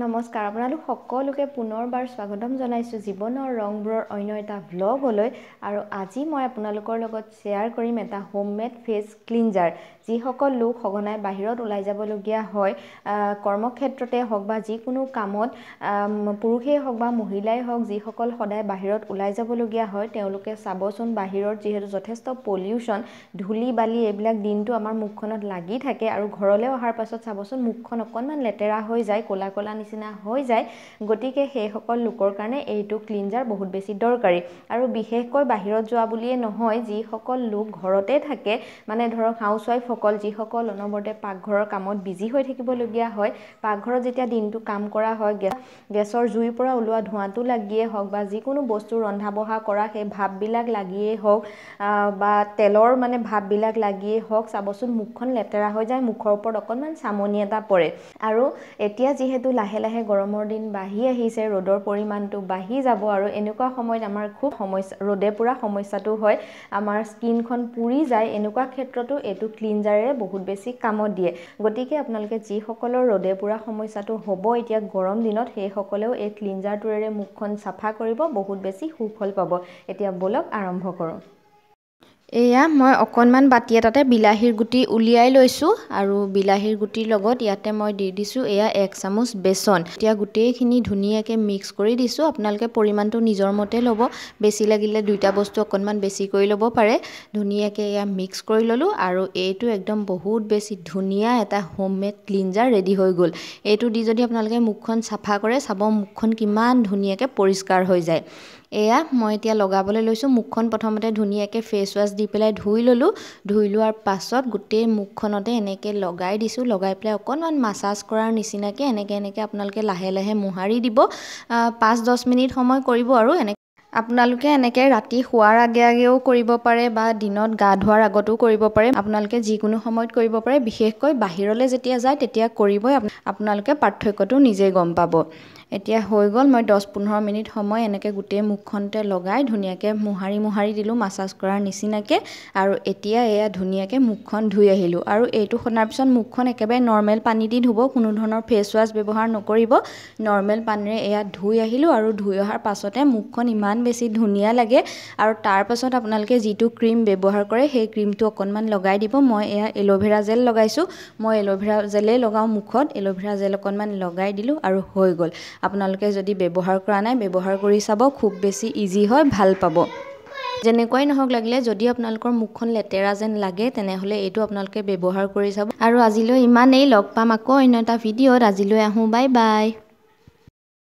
নমস্কাৰ আপোনালোক সকলোকে পুনৰবাৰ স্বাগতম জনাইছোঁ জীৱনৰ ৰংবোৰৰ অন্য এটা ভ্লগলৈ আৰু আজি মই আপোনালোকৰ লগত শ্বেয়াৰ কৰিম এটা হোমমেড ফেচ ক্লিনজাৰ যিসকল লোক সঘনাই বাহিৰত ওলাই যাবলগীয়া হয় কৰ্মক্ষেত্ৰতে হওক বা যিকোনো কামত পুৰুষেই হওক বা মহিলাই হওক যিসকল সদায় বাহিৰত ওলাই যাবলগীয়া হয় তেওঁলোকে চাবচোন বাহিৰত যিহেতু যথেষ্ট পলিউশ্যন ধূলি বালি এইবিলাক দিনটো আমাৰ মুখখনত লাগি থাকে আৰু ঘৰলৈ অহাৰ পাছত চাবচোন মুখখন অকণমান লেতেৰা হৈ যায় ক'লা ক'লা নিচিনা হৈ যায় গতিকে সেইসকল লোকৰ কাৰণে এইটো ক্লিনজাৰ বহুত বেছি দৰকাৰী আৰু বিশেষকৈ বাহিৰত যোৱা বুলিয়ে নহয় যিসকল লোক ঘৰতে থাকে মানে ধৰক হাউচৱাইফসকল যিসকল অনবৰতে পাকঘৰৰ কামত বিজি হৈ থাকিবলগীয়া হয় পাকঘৰত যেতিয়া দিনটো কাম কৰা হয় গেছৰ জুইৰ পৰা ওলোৱা ধোঁৱাটো লাগিয়ে হওক বা যিকোনো বস্তু ৰন্ধা বঢ়া কৰা সেই ভাপবিলাক লাগিয়েই হওক বা তেলৰ মানে ভাপবিলাক লাগিয়েই হওক চাবচোন মুখখন লেতেৰা হৈ যায় মুখৰ ওপৰত অকণমান চামনি এটা পৰে আৰু এতিয়া যিহেতু লাহে লাহে গৰমৰ দিন বাঢ়ি আহিছে ৰ'দৰ পৰিমাণটো বাঢ়ি যাব আৰু এনেকুৱা সময়ত আমাৰ খুব সমস্যা ৰ'দে পুৰা সমস্যাটো হয় আমাৰ স্কিনখন পুৰি যায় এনেকুৱা ক্ষেত্ৰতো এইটো ক্লিনজাৰে বহুত বেছি কামত দিয়ে গতিকে আপোনালোকে যিসকলৰ ৰ'দে পুৰা সমস্যাটো হ'ব এতিয়া গৰম দিনত সেইসকলেও এই ক্লিনজাৰটোৰে মুখখন চাফা কৰিব বহুত বেছি সুফল পাব এতিয়া বলক আৰম্ভ কৰোঁ এয়া মই অকণমান বাতি এটাতে বিলাহীৰ গুটি উলিয়াই লৈছোঁ আৰু বিলাহীৰ গুটিৰ লগত ইয়াতে মই দি দিছোঁ এয়া 1 চামুচ বেচন এতিয়া গোটেইখিনি ধুনীয়াকৈ মিক্স কৰি দিছোঁ আপোনালোকে পৰিমাণটো নিজৰ মতে ল'ব বেছি লাগিলে দুইটা বস্তু অকণমান বেছি কৰি ল'ব পাৰে ধুনীয়াকৈ এয়া মিক্স কৰি ল'লোঁ আৰু এইটো একদম বহুত বেছি ধুনীয়া এটা হোমমেড ক্লিনজাৰ ৰেডি হৈ গ'ল এইটো দি যদি আপোনালোকে মুখখন চাফা কৰে চাব মুখখন কিমান ধুনীয়াকৈ পৰিষ্কাৰ হৈ যায় এয়া মই এতিয়া লগাবলৈ লৈছোঁ মুখখন প্ৰথমতে ধুনীয়াকৈ ফেচ ৱাছ দি পেলাই ধুই ল'লোঁ ধুই লোৱাৰ পাছত গোটেই মুখখনতে এনেকৈ লগাই দিছোঁ লগাই পেলাই অকণমান মাছাজ কৰাৰ নিচিনাকৈ এনেকৈ আপোনালোকে লাহে লাহে মোহাৰি দিব 5-10 মিনিট সময় কৰিব আৰু আপোনালোকে এনেকৈ ৰাতি শোৱাৰ আগে আগেও কৰিব পাৰে বা দিনত গা ধোৱাৰ আগতো কৰিব পাৰে আপোনালোকে যিকোনো সময়ত কৰিব পাৰে বিশেষকৈ বাহিৰলৈ যেতিয়া যায় তেতিয়া কৰিবই আপোনালোকে পাৰ্থক্যটো নিজেই গম পাব এতিয়া হৈ গ'ল মই 10-15 মিনিট সময় এনেকৈ গোটেই মুখখনতে লগাই ধুনীয়াকৈ মোহাৰি দিলোঁ মাছাজ কৰাৰ নিচিনাকৈ আৰু এতিয়া এয়া ধুনীয়াকৈ মুখখন ধুই আহিলোঁ আৰু এইটো সনাৰ পিছত মুখখন একেবাৰে নৰ্মেল পানী দি ধুব কোনো ধৰণৰ ফেচ ৱাছ ব্যৱহাৰ নকৰিব নৰ্মেল পানীৰে এয়া ধুই আহিলোঁ আৰু ধুই অহাৰ পাছতে মুখখন ইমান বেছি ধুনীয়া লাগে আৰু তাৰ পাছত আপোনালোকে যিটো ক্ৰীম ব্যৱহাৰ কৰে সেই ক্ৰীমটো অকণমান লগাই দিব মই এয়া এল'ভেৰা জেল লগাইছোঁ মই এল'ভেৰা জেলেই লগাওঁ মুখত এল'ভেৰা জেল অকণমান লগাই দিলোঁ আৰু হৈ গ'ল আপোনালোকে যদি ব্যৱহাৰ কৰা নাই ব্যৱহাৰ কৰি চাব খুব বেছি ইজি হয় ভাল পাব যেনেকুৱাই নহওক লাগিলে যদি আপোনালোকৰ মুখখন লেতেৰা যেন লাগে তেনেহ'লে এইটো আপোনালোকে ব্যৱহাৰ কৰি চাব আৰু আজিলৈ ইমানেই লগ পাম আকৌ অন্য এটা ভিডিঅ'ত আজিলৈ আহোঁ বাই বাই